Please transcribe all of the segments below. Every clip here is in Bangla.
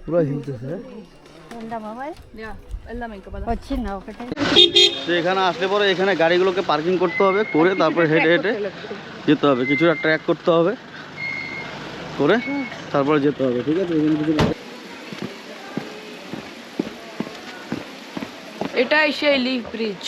পুরো হিলতেছে। তো এখানে আসলে পরে এখানে গাড়িগুলোকে পার্কিং করতে হবে, করে তারপরে হেঁটে হেঁটে যেতে হবে, কিছুটা ট্র্যাক করতে হবে, করে তারপরে যেতে হবে। ঠিক আছে, এখানে কিছু এটাই সেই লিফ ব্রিজ।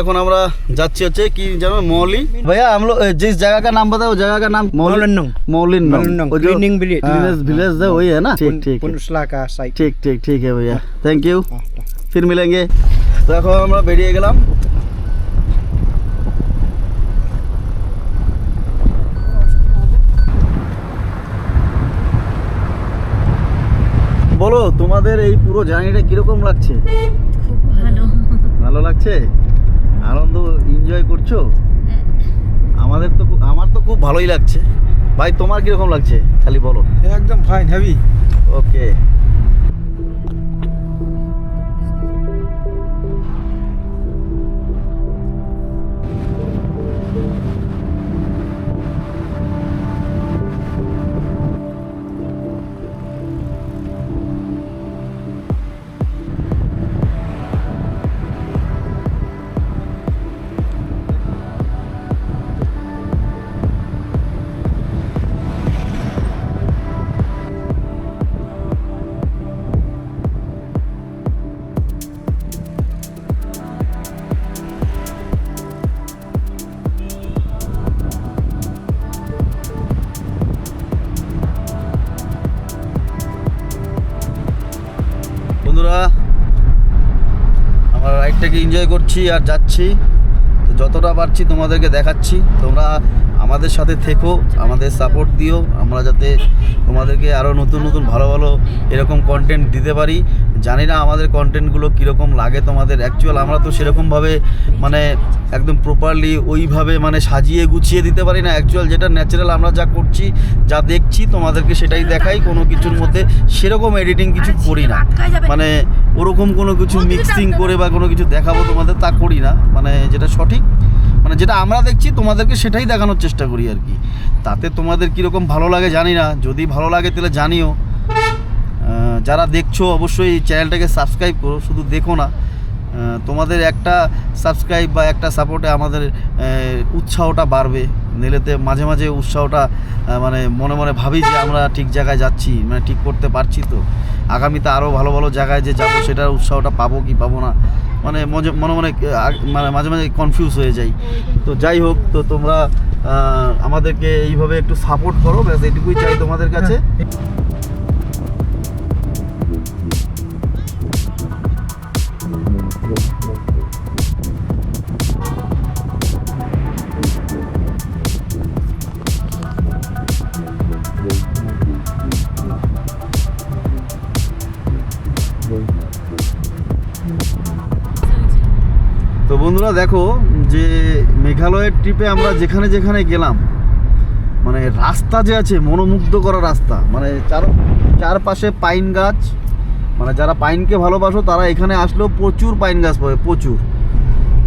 এখন আমরা যাচ্ছি হচ্ছে কি জানো, মৌলি। भैया हम लोग जिस जगह का नाम बताओ, जगह का नाम मौलिन विलेज है, वही है ना? ठीक ठीक ठीक ठीक ठीक है भैया, थैंक यू, फिर मिलेंगे। তো এখন আমরা বেরিয়ে গেলাম। বলো তোমাদের এই পুরো জার্নিটা কিরকম লাগছে? খুব ভালো। ভালো লাগছে? আনন্দ এনজয় করছো? আমার তো খুব ভালোই লাগছে। ভাই তোমার কিরকম লাগছে খালি বলো। একদম ফাইন, হেভি। ওকে। বন্ধুরা, আমরা রাইডটাকে এনজয় করছি আর যাচ্ছি, তো যতটা পারছি তোমাদেরকে দেখাচ্ছি। তোমরা আমাদের সাথে থেকো, আমাদের সাপোর্ট দিও, আমরা যাতে তোমাদেরকে আরও নতুন নতুন ভালো ভালো এরকম কন্টেন্ট দিতে পারি। জানি না আমাদের কন্টেন্টগুলো কীরকম লাগে তোমাদের। অ্যাকচুয়াল আমরা তো সেরকমভাবে মানে একদম প্রপারলি ওইভাবে মানে সাজিয়ে গুছিয়ে দিতে পারি না। অ্যাকচুয়াল যেটা ন্যাচারাল আমরা যা করছি, যা দেখছি তোমাদেরকে সেটাই দেখাই। কোনো কিছুর মধ্যে সেরকম এডিটিং কিছু করি না, মানে ওরকম কোনো কিছু মিক্সিং করে বা কোনো কিছু দেখাবো তোমাদের তা করি না। মানে যেটা সঠিক, মানে যেটা আমরা দেখছি তোমাদেরকে সেটাই দেখানোর চেষ্টা করি আর কি। তাতে তোমাদের কীরকম ভালো লাগে জানি না, যদি ভালো লাগে তাহলে জানিও। যারা দেখছো অবশ্যই এই চ্যানেলটাকে সাবস্ক্রাইব করো, শুধু দেখো না। তোমাদের একটা সাবস্ক্রাইব বা একটা সাপোর্টে আমাদের উৎসাহটা বাড়বে। নেলেতে মাঝে মাঝে উৎসাহটা মানে মনে মনে ভাবি যে আমরা ঠিক জায়গায় যাচ্ছি, মানে ঠিক করতে পারছি। তো আগামীতে আরও ভালো ভালো জায়গায় যে যাবো সেটার উৎসাহটা পাবো কি পাবো না, মানে মনে মনে মানে মাঝে মাঝে কনফিউজ হয়ে যাই। তো যাই হোক, তো তোমরা আমাদেরকে এইভাবে একটু সাপোর্ট করো, ব্যাস এটুকুই চাই তোমাদের কাছে। তো বন্ধুরা দেখো, যে মেঘালয়ের ট্রিপে আমরা যেখানে যেখানে গেলাম, মানে রাস্তা যে আছে মনোমুগ্ধ করা রাস্তা, মানে চারপাশে পাইন গাছ। মানে যারা পাইনকে ভালোবাসো তারা এখানে আসলেও প্রচুর পাইন গাছ পাবে, প্রচুর।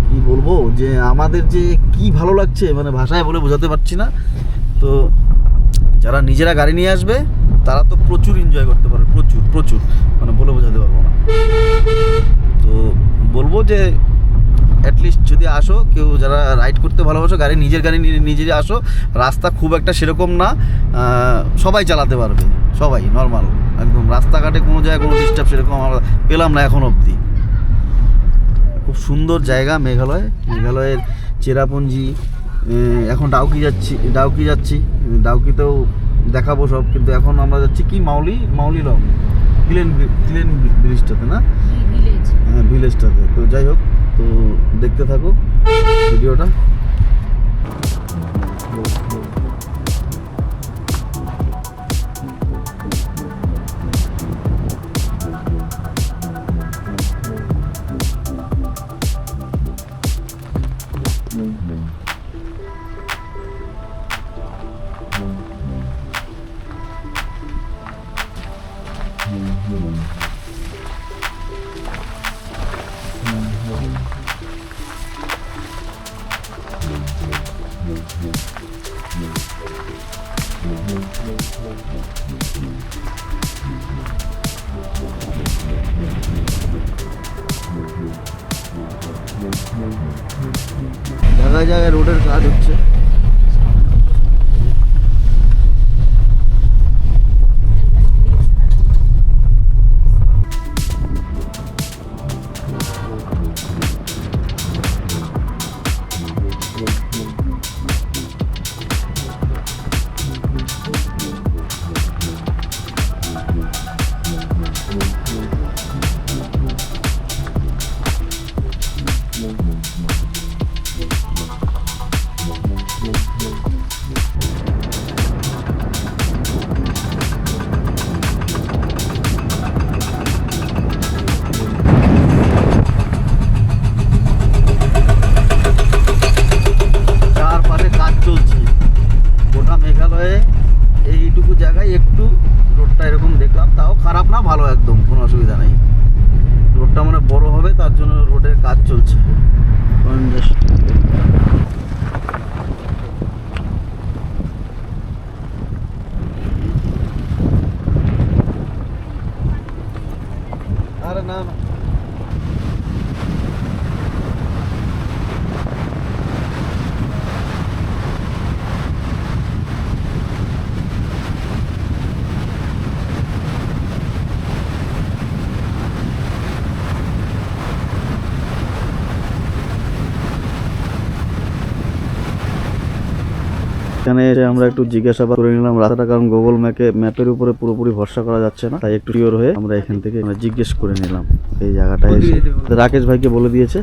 কি বলবো যে আমাদের যে কি ভালো লাগছে, মানে ভাষায় বলে বোঝাতে পারছি না। তো যারা নিজেরা গাড়ি নিয়ে আসবে তারা তো প্রচুর এনজয় করতে পারবে, প্রচুর প্রচুর, মানে বলে বোঝাতে পারবো না। তো বলবো যে অ্যাটলিস্ট যদি আসো, কেউ যারা রাইড করতে ভালোবাসো, নিজের গাড়ি নিজেরই আসো। রাস্তা খুব একটা সেরকম না, সবাই চালাতে পারবে, সবাই নর্মাল একদম। রাস্তাঘাটে কোনো জায়গায় কোনো ডিস্টার্ব সেরকম আমরা পেলাম না এখন অবধি। খুব সুন্দর জায়গা মেঘালয়ের চেরাপুঞ্জি। এখন ডাউকি যাচ্ছি, ডাউকিতেও দেখাবো সব। কিন্তু এখন আমরা যাচ্ছি কি মাউলি লং ক্লিন ব্রিজটাতে, না? হ্যাঁ, ভিলেজটাতে। তো যাই হোক, তো দেখতে থাকো ভিডিওটা। জায়গায় জায়গায় রোডের কাজ হচ্ছে। চারপাশে কাজ চলছে গোটা মেঘালয়ে। এইটুকু জায়গায় একটু রোডটা এরকম দেখলাম, তাও খারাপ না, ভালো, একদম কোনো অসুবিধা নেই। রোডটা মানে বড় হবে, তার জন্য রোডের কাজ চলছে। আরে না না, এখানে এসে আমরা একটু জিজ্ঞাসাবাদ করে নিলাম রাস্তাটা, কারণ গুগল ম্যাপের উপরে পুরোপুরি ভরসা করা যাচ্ছে না, তাই একটু শিওর হয়ে আমরা এখান থেকে জিজ্ঞেস করে নিলাম এই জায়গাটা এসে। রাকেশ ভাইকে বলে দিয়েছে,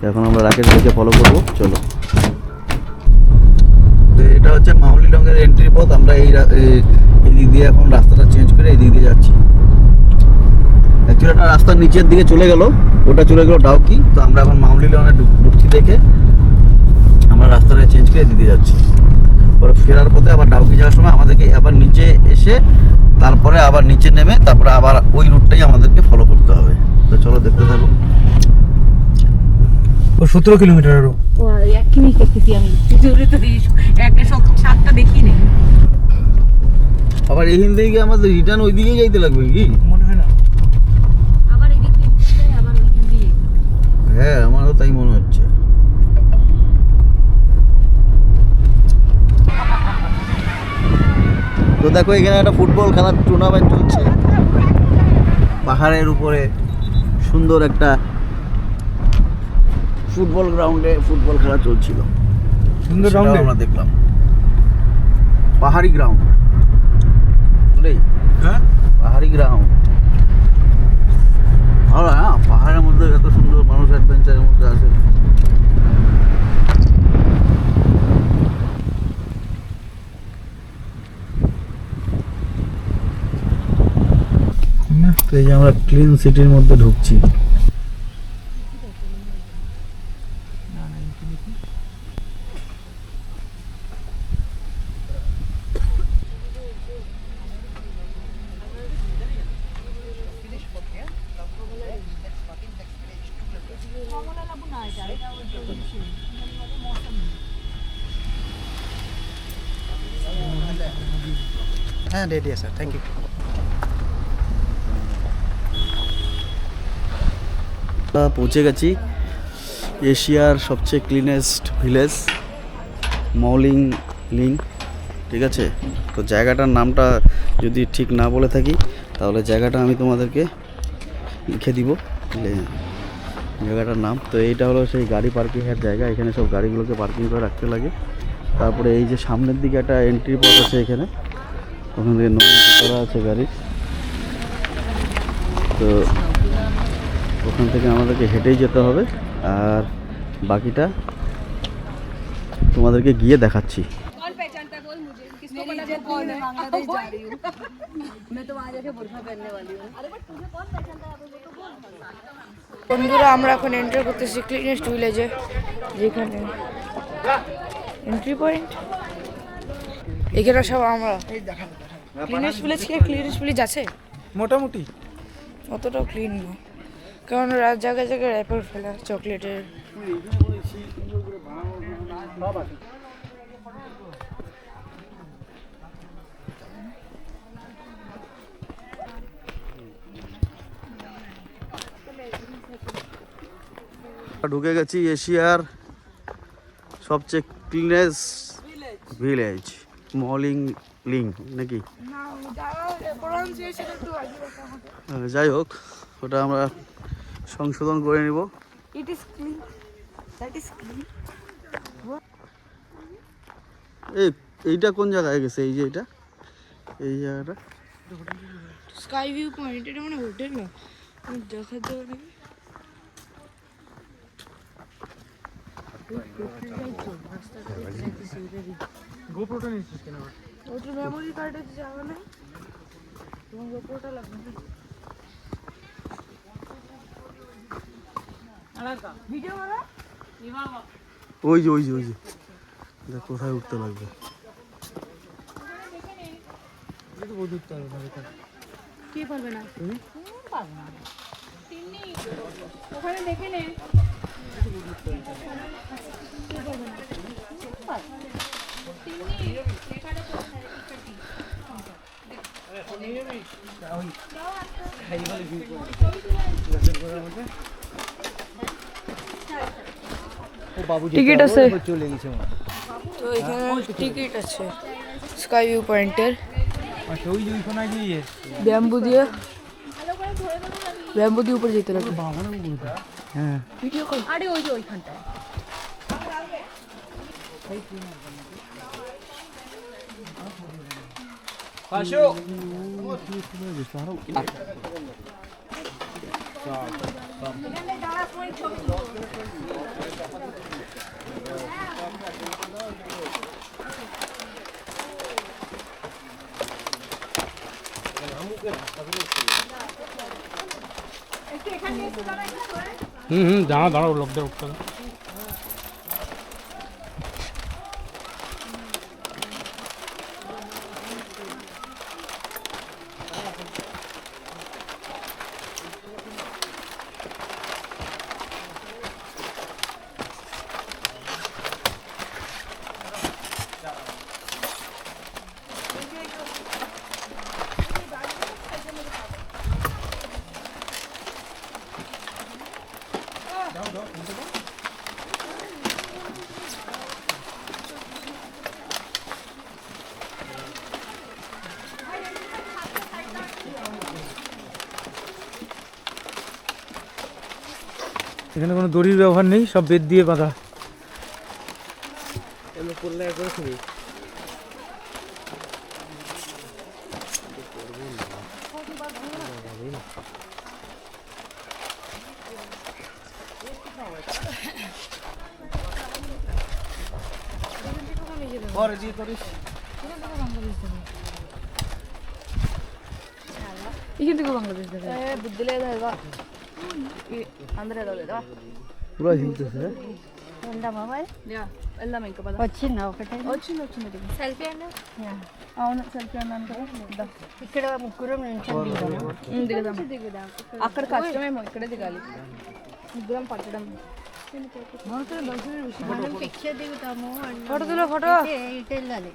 এখন আমরা রাকেশ ভাইকে ফলো করবো। চলো, এটা হচ্ছে মাউলিলংয়ের এন্ট্রি পথ। আমরা এই দিক দিয়ে এখন রাস্তাটা চেঞ্জ করে এই দিক দিয়ে যাচ্ছি। অ্যাকচুয়ালি একটা রাস্তা নিচের দিকে চলে গেল, ওটা চলে গেল ডাউকি। তো আমরা এখন মাউলিলংয়ে ঢুকছি দেখে আমরা রাস্তাটা চেঞ্জ করে দিতে যাচ্ছি। পরে ফেরার পথে আবার ডাউকি যাওয়ার সময় আমাদেরকে আবার নিচে এসে তারপরে আবার নিচে নেমে তারপরে আবার ওই রুটটাই আমাদেরকে ফলো করতে হবে। তো চলো দেখতে থাকো। ও 17 কিলোমিটার আরো। ও এক কিমি দেখতেছি আমি জোরে তো দিস একটা সাতটা দেখি নেই। আবার এইখান থেকে আমাদের রিটার্ন ওই দিকেই যাইতে লাগবে কি মনে হয় না? আবার এদিক থেকে যায়, আবার ওইখান দিয়ে। হ্যাঁ, আমারও তাই মনে হচ্ছে। তো দেখো, এখানে একটা ফুটবল খেলার টুর্নামেন্ট চলছে পাহাড়ের উপরে। সুন্দর একটা ফুটবল গ্রাউন্ডে ফুটবল খেলা চলছিল, সুন্দর সেটাও রাউন্ডে আমরা দেখলাম। পাহাড়ি গ্রাউন্ড, বুঝলেই, হ্যাঁ পাহাড়ি গ্রাউন্ড ভালো। হ্যাঁ, পাহাড়ের মধ্যে এত সুন্দর মানুষ অ্যাডভেঞ্চারের মধ্যে আছে। তো এই যে আমরা ক্লিন সিটির মধ্যে ঢুকছি। হ্যাঁ রেডি আছে, থ্যাংক ইউ। পৌঁছে গেছি এশিয়ার সবচেয়ে ক্লিনেস্ট ভিলেজ মাউলিং। ঠিক আছে, তো জায়গাটার নামটা যদি ঠিক না বলে থাকি তাহলে জায়গাটা আমি তোমাদেরকে লিখে দিব জায়গাটার নাম। তো এইটা হলো সেই গাড়ি পার্কিংয়ের জায়গা। এখানে সব গাড়িগুলোকে পার্কিং করে রাখতে লাগে। তারপরে এই যে সামনের দিকে একটা এন্ট্রি পথ আছে, এখানে ওখান থেকে নো এন্ট্রি করা আছে গাড়ি। তো ওখান থেকে আমাদেরকে হেঁটেই যেতে হবে, আর বাকিটা তোমাদেরকে গিয়ে দেখাচ্ছি। कौन पहचानता है बोल मुझे, किसको पता चल कौन है? बांग्लादेश जा रही हूँ मैं तो वहाँ जाके बुर्का पहनने वाली हूँ। अरे बट तुझे कौन पहचानता है मुझे तो बोल। বন্ধুরা আমরা এখন এন্টার করতেছি ক্লিনেস্ট ভিলেজে, যেখানে এন্ট্রি পয়েন্ট। এখানে সব আমরা ক্লিনেস্ট ভিলেজ। কি ক্লিনেস্ট ভিলেজ আছে? মোটামুটি অতটাও ক্লিন না, কারণ রাত জায়গায় জায়গায় র্যাপার ফেলা চকলেটের। ঢুকে গেছি এশিয়ার সবচেয়ে ক্লিনেস ভিলেজ মলিং লিং নাকি না যারা প্রনাউন্সিয়েশন একটু আগে রাখা আমাদের যাই হোক ওটা আমরা সংশোধন করে নিব। It is clean that is clean এইটা কোন জায়গায় গেছে? এই যে এটা এই জায়গাটা স্কাই ভিউ পয়েন্ট এটা মানে হোটেল না আমি দেখাতে পারি গোপ্রোটা নিচ্ছিস কেন? ওটা মেমোরি কার্ডে যাবে না তোমার গোপ্রোটা লাগবে না ভিডিও মারা ওই যে ওই যে ওই যে দেখ কোথায় উঠতে লাগবে। কে পারবে না ওখানে দেখে নে টিকিট আছে চলে গেছে তো এখানে টিকিট আছে স্কাই ভিউ পয়েন্টের আচ্ছা ওই যে ওইখানে গিয়ে ব্যাম্বু দিয়ে উপরে যেতে লাগবে হ্যাঁ ভিডিও কল আরে ওই যে ওইখানটায় দাঁড়া দাঁড়াও লোকদের উঠতে এখানে কোনো দড়ির ব্যবহার নেই, সব বেত দিয়ে বাঁধা। এখান থেকে বাংলাদেশ দেখা బుద్ధి లేదా అందరూ లేదా পুরো হিলতেছে। ఉందా బాబాయ్ యా వెళ్దాం ఇంకా పద వచ్చిందా ఒకటే వచ్చింది సెల్ఫీ అండి అవును సెల్ఫీ అన్నాను కదా ఇక్కడ ముగ్గురం దిగుదాం అక్కడ కష్టమేమో ఇక్కడే దిగాలి ముగ్గురం పట్టడం మనం పిక్చర్ దిగుతాము ফটো তুলো ফটো ఇటు వెళ్ళాలి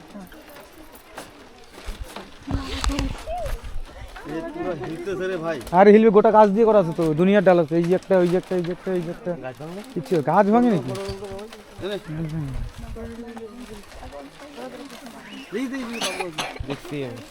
পুরো হিলতেছে রে ভাই। আর হিলবে, গোটা গাছ দিয়ে করা আছে তো, দুনিয়ার ডাল আছে, এই যে একটা, ওই যে একটা, এই যে একটা, এই যে একটা, কিছু গাছ ভাঙে নাকি? দেখছি আমি।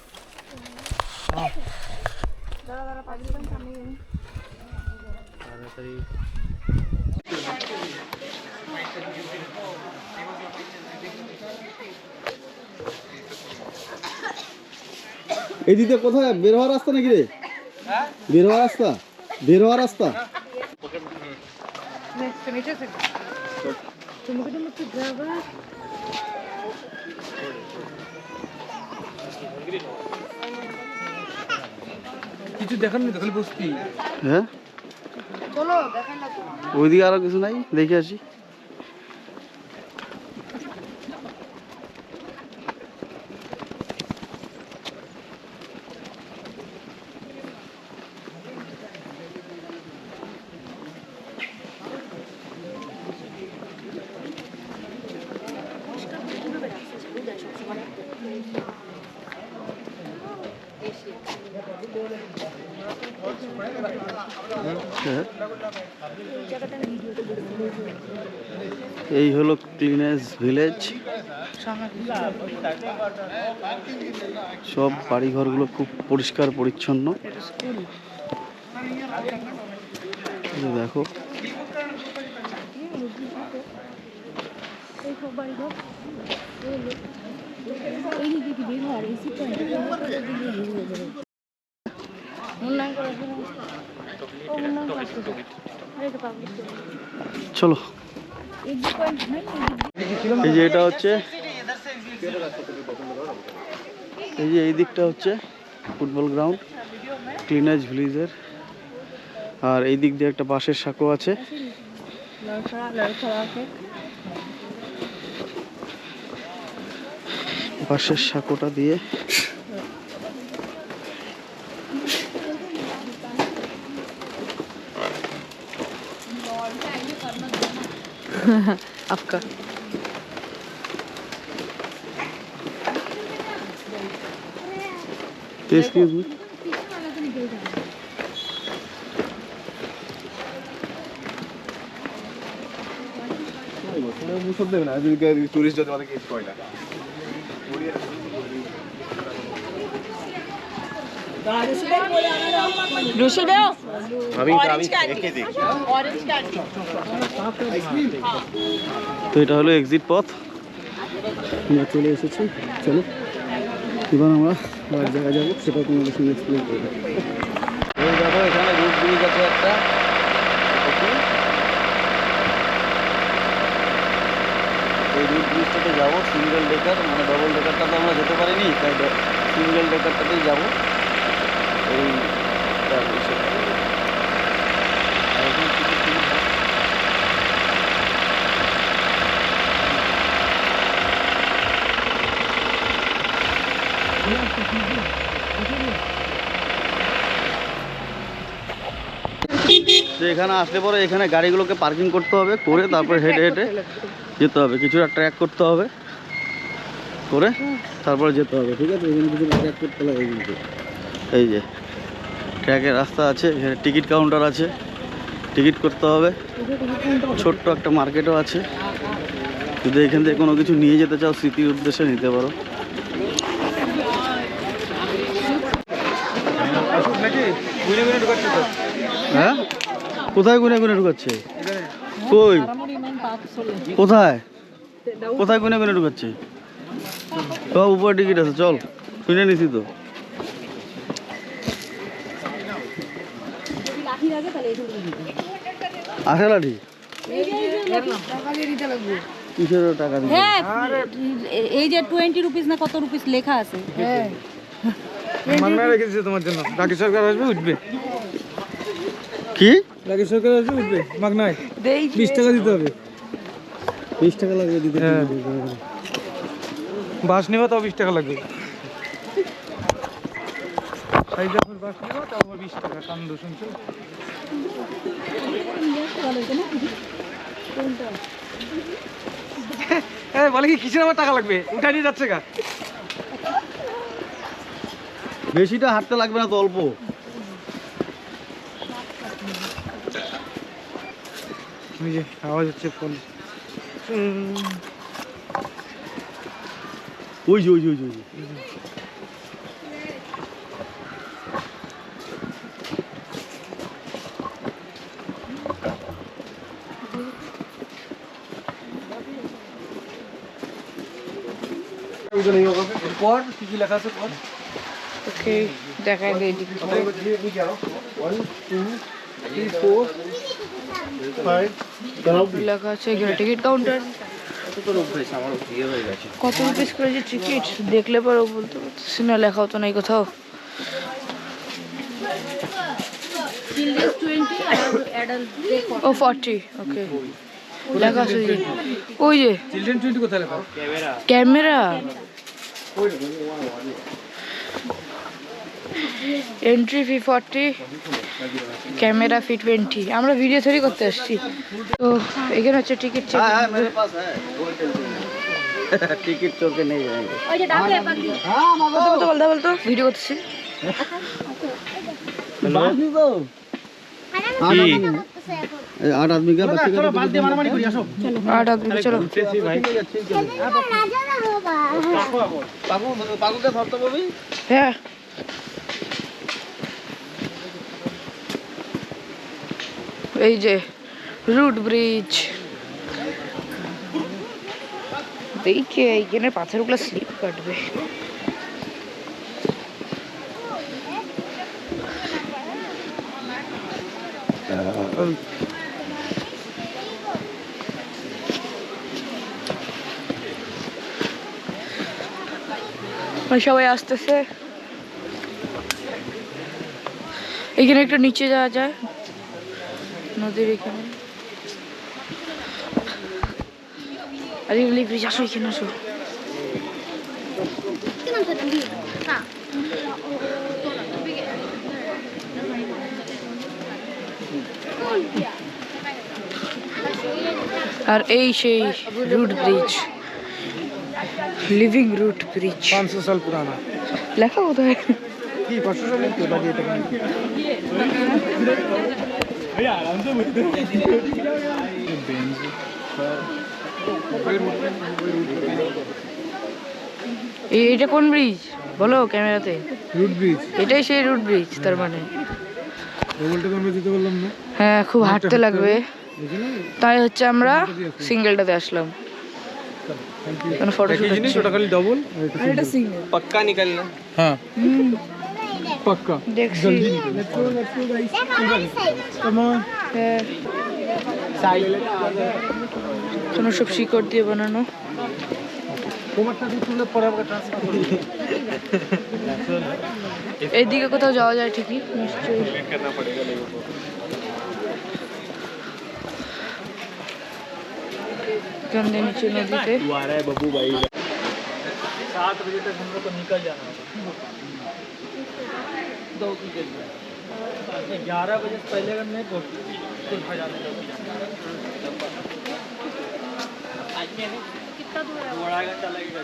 এই দিকে কোথায় বের হওয়ার রাস্তা নাকি রে? বের হওয়ার রাস্তা, বের হওয়ার রাস্তা। কিছু দেখার নেই তো, খালি বসতি। হ্যাঁ চলো দেখাই না তো ওইদিকে আরো কিছু নাই, দেখে আসি। হ্যাঁ এই হলো ক্লিনেস ভিলেজ। সব বাড়িঘরগুলো খুব পরিষ্কার পরিচ্ছন্ন। এই যে দেখো, চলো। এই যে এটা হচ্ছে, এই যে এই দিকটা হচ্ছে ফুটবল গ্রাউন্ড ক্লিনেস ভিলেজের। আর এই দিক দিয়ে একটা বাঁশের সাঁকো আছে। বাঁশের সাঁকোটা দিয়ে आपका एक्सक्यूज मी, टूरिस्ट जाते वाले केस कोई ना दूसरे दे अभी एक ही देख তো এটা হলো এক্সিট পথ। আমরা চলে এসেছি, চলো এবার আমরা আর জায়গায় যাবো, সেটা তোমাদের সঙ্গে এক্সপ্লেন করবো। এই দেখো এখানে রুট ব্রিজ আছে একটা, এই রুট ব্রিজটাতে যাবো। সিঙ্গেল ডেকার, মানে ডবল ডেকারটা তো আমরা যেতে পারিনি, তাই সিঙ্গেল ডেকারটাতেই যাবো। এই তো এখানে আসলে পরে এখানে গাড়িগুলোকে পার্কিং করতে হবে, করে তারপরে হেঁটে হেঁটে যেতে হবে। কিছুটা ট্র্যাক করতে হবে, করে তারপরে যেতে হবে, ঠিক আছে? এখানে কিছু ট্র্যাক করতে লাগে কিন্তু। এই যে ট্র্যাকের রাস্তা আছে, এখানে টিকিট কাউন্টার আছে, টিকিট করতে হবে। ছোট্ট একটা মার্কেটও আছে, যদি এখান থেকে কোনো কিছু নিয়ে যেতে চাও স্মৃতির উদ্দেশ্যে নিতে পারো। হ্যাঁ, কোথায় গুনে গুনে ঢুকাচ্ছে? কই কোথায় কোথায় গুনে গুনে ঢুকাচ্ছে? সব উপরে টিকিট আছে, চল কিনে নিছি তো। আসে লাঠি কিসের টাকা দিবে? হ্যাঁ এই যে 20 রুপিস না কত রুপিস লেখা আছে। হ্যাঁ মান্না রেখে দিয়েছে তোমার জন্য। রাকেশ সরকার আসবে, উঠবে। কি রাকেশ সরকার আসবে, উঠবে মাগনায়। দেই 20 টাকা দিতে হবে। 20 টাকা লাগবে দিতে। হ্যাঁ। বাস নেবা তাও 20 টাকা লাগবে। সাইজাপুর বাস নেবা তাও 20 টাকা। কান্দ শুনছো? হ্যাঁ, বলে কি কিসের আমার টাকা লাগবে? উঠাই নিয়ে যাচ্ছে গা। বেশিটা হাঁটতে লাগবে না তো, অল্প। ওই যে আওয়াজ হচ্ছে ফোন। ওই যে ওই যে ওই যে পর কি কি লেখা আছে পর? ওকে দেখাই দেই দিক। 1 2 3 4 5 লেখা আছে এখানে টিকিট কাউন্টার। কত রুপিস করে যে টিকিট দেখলে পরে বলতে পারছি না, লেখাও তো নাই কোথাও। চিলড্রেন্স 20 আর অ্যাডাল্ট ও 40 ওকে লেখা আছে যে। ওই যে চিলড্রেন 20 কোথায় লেখা? ক্যামেরা এন্ট্রি ফি 40, ক্যামেরা ফি 20। আমরা ভিডিও তৈরি করতে আসছি তো এখানে হচ্ছে টিকিট চেক। হ্যাঁ मेरे पास है, कोई टेंशन नहीं। टिकट चोर के नहीं जाएंगे। ওই যে ডাকে পাখি বলতো ভিডিও করতেছি। बात नहीं तो কি 8 आदमी का बच्चे का 8 आदमी चलो पागू का धरते बबी হ্যাঁ এই যে রুট ব্রিজ দেখে এইখানে পাথরগুলো স্লিপ কাটবে সবাই আসতেছে এখানে একটু নিচে যাওয়া যায় নদীর এখানে আরে লিভ ব্রিজ আসো এখানে আসো আর এই সেই root bridge living root bridge 500 साल पुराना লেখা কোথায় কি 500 साल के बाद ये तक এটা কোন ব্রিজ বলো ক্যামেরাতে रूट ब्रिज এটাই সেই রুট ব্রিজ তার মানে ডবলটা আমরা যেতে বললাম না হ্যাঁ খুব হাঁটতে লাগবে তাই হচ্ছে আমরা সিঙ্গেলটাতে আসলাম মানে ফটো কি জিনিস ওটা খালি ডবল এটা সিঙ্গেল पक्का निकलना হ্যাঁ পাক্কা দেখছি কাম অন হ্যাঁ কোনো সব শিকড় দিয়ে বানানো কোমারটা দিয়ে তুলে পরে আমরা ট্রান্সফার করব এইদিকে কোথাও যাওয়া যায় ঠিকই নিশ্চয়ই करना पड़ेगा लोगों को गंदे नीचे नदीते आ रहा है बब्बू भाई 7 बजे तक हम लोग को निकल जाना होगा 2 की जगह 11 बजे से पहले अगर नहीं पहुंचे तो खा जाने कितना दूर है बड़ा घंटा लगेगा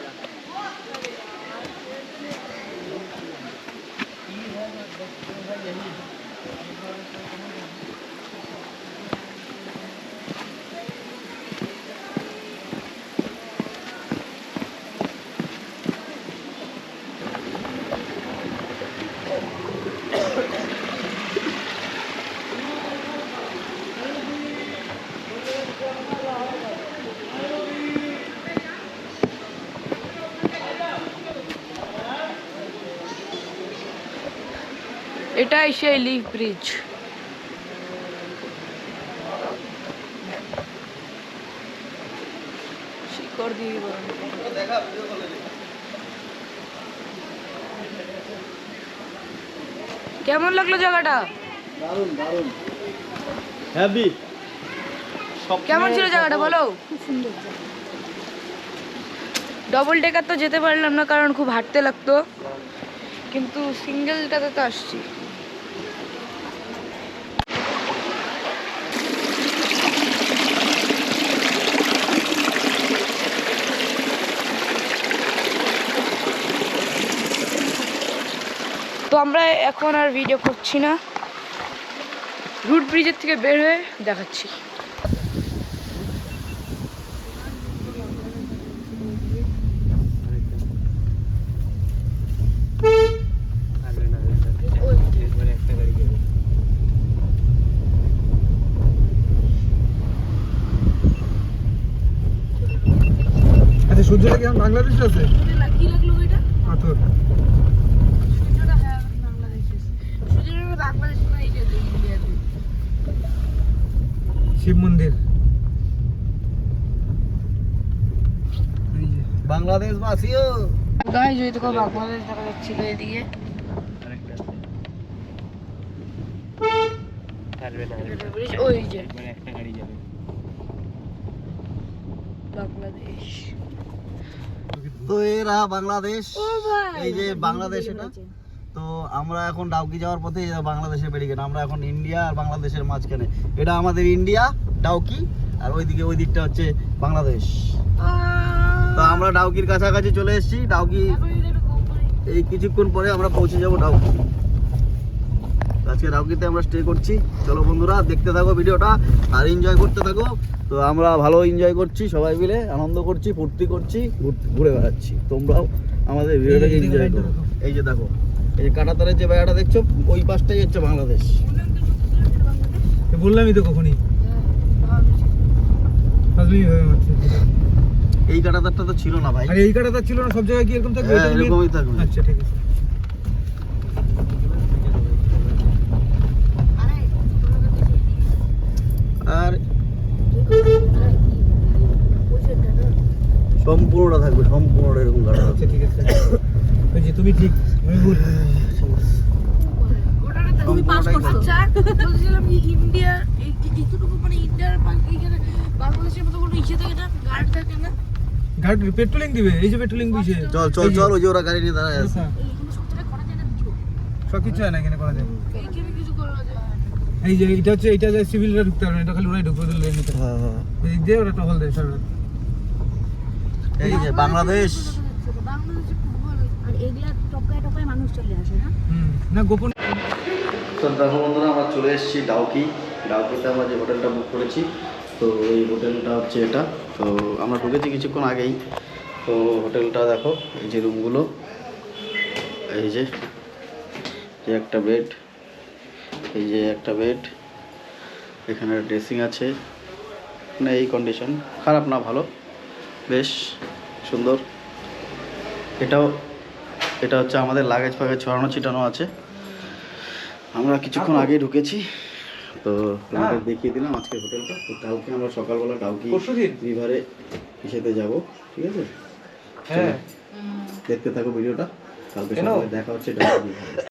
এটাই সেই লিভ ব্রিজ শিকড় দিয়ে বানানো। কেমন লাগলো জায়গাটা দারুণ দারুণ হ্যাপি কেমন ছিল জায়গাটা বলো ডবল টেকার তো যেতে পারলাম না কারণ খুব হাঁটতে লাগতো কিন্তু সিঙ্গেলটাতে তো আসছি তো আমরা এখন আর ভিডিও করছি না রুট ব্রিজের থেকে বের হয়ে দেখাচ্ছি আচ্ছা সূর্যটা কি এখন বাংলাদেশে আছে কি লাগলো এটা পাথর সূর্যটা হ্যাঁ বাংলাদেশে সূর্যটা বাংলাদেশে না এই যে ইন্ডিয়াতে শিব মন্দির বাংলাদেশ বাসিও গাইস ওই দেখো বাংলাদেশ দেখা যাচ্ছিল এদিকে ওই যে বাংলাদেশ তো এরা বাংলাদেশ এই যে বাংলাদেশ এটা তো আমরা এখন ডাউকি যাওয়ার পথে বাংলাদেশে বেরিয়ে গেলাম আমরা এখন ইন্ডিয়া আর বাংলাদেশের মাঝখানে এটা আমাদের ইন্ডিয়া ডাউকি আর ওইদিকে ওই দিকটা হচ্ছে বাংলাদেশ তো আমরা ডাউকির কাছাকাছি চলে এসেছি ডাউকি এই কিছুক্ষণ পরে আমরা পৌঁছে যাব ডাউকি তো আজকে ডাউকিতে আমরা স্টে করছি। চলো বন্ধুরা দেখতে থাকো ভিডিওটা আর এনজয় করতে থাকো। তো আমরা ভালো এনজয় করছি, সবাই মিলে আনন্দ করছি, ফুর্তি করছি, ঘুরে বেড়াচ্ছি। তোমরাও আমাদের ভিডিওটাকে এনজয় করো। এই যে দেখো, এই যে কাঁটাতারের যে জায়গাটা দেখছো, ওই পাশটাই হচ্ছে বাংলাদেশ। বললামই তো কখনই এই কাঁটাতারটা তো ছিল না ভাই। আর এই কাটাটা ছিল না, সব জায়গায় কি এরকম থাকবে? হ্যাঁ, এরকমই থাকবে। আচ্ছা ঠিক আছে। আর সম্পূর্ণটা থাকবে, সম্পূর্ণটা এরকম কাটা আচ্ছা ঠিক আছে। ওই যে তুমি ঠিক, আমি ভুল। তুমি পাস করছো আচ্ছা বলছিলাম কি ইন্ডিয়া এইটুকু মানে ইন্ডিয়ার এইখানে বাংলাদেশের মতো কোনো ইসে থাকে না, গার্ড থাকে না? গার্ড পেট্রোলিং দিবে, এই যে পেট্রোলিং দিছে। চল চল চল, ওই যে ওরা গাড়ি নিয়ে দাঁড়ায় আছে। এখানে সব জায়গায় করা যায় না কিছু সব কিছু হয় না এখানে করা যায়। এইখানে কিছু করা যায় এই যে এটা হচ্ছে, এটা যে সিভিলরা ঢুকতে পারবে না, এটা খালি ওরাই ঢুকবে দিলে এমনিতে। হ্যাঁ হ্যাঁ, এই দিয়ে ওরা টহল দেয় সব। এই যে বাংলাদেশ। বাংলাদেশে ফুটবল আর এগুলা টপকায় টপকায় মানুষ চলে আসে না না গোপন। তো দেখো বন্ধুরা, আমরা চলে এসেছি ডাউকিতে আমরা যে হোটেলটা বুক করেছি। তো এই হোটেলটা হচ্ছে এটা। তো আমরা ঢুকেছি কিছুক্ষণ আগেই। তো হোটেলটা দেখো, এই যে রুমগুলো, এই যে একটা বেড, এই যে একটা বেড, এখানে ড্রেসিং আছে। না এই কন্ডিশন খারাপ না, ভালো, বেশ সুন্দর। এটা হচ্ছে আমাদের লাগেজ ফাগেজ ছড়ানো ছিটানো আছে। আমরা কিছুক্ষণ আগে ঢুকেছি। তো তোমাদের দেখিয়ে দিলাম আজকের হোটেলটা। তো কালকে আমরা সকালবেলা ডাউকি রিভারে ইসেতে যাব, ঠিক আছে? হ্যাঁ দেখতে থাকো ভিডিওটা। কালকে সকালে দেখা হচ্ছে ডাউকি রিভারে।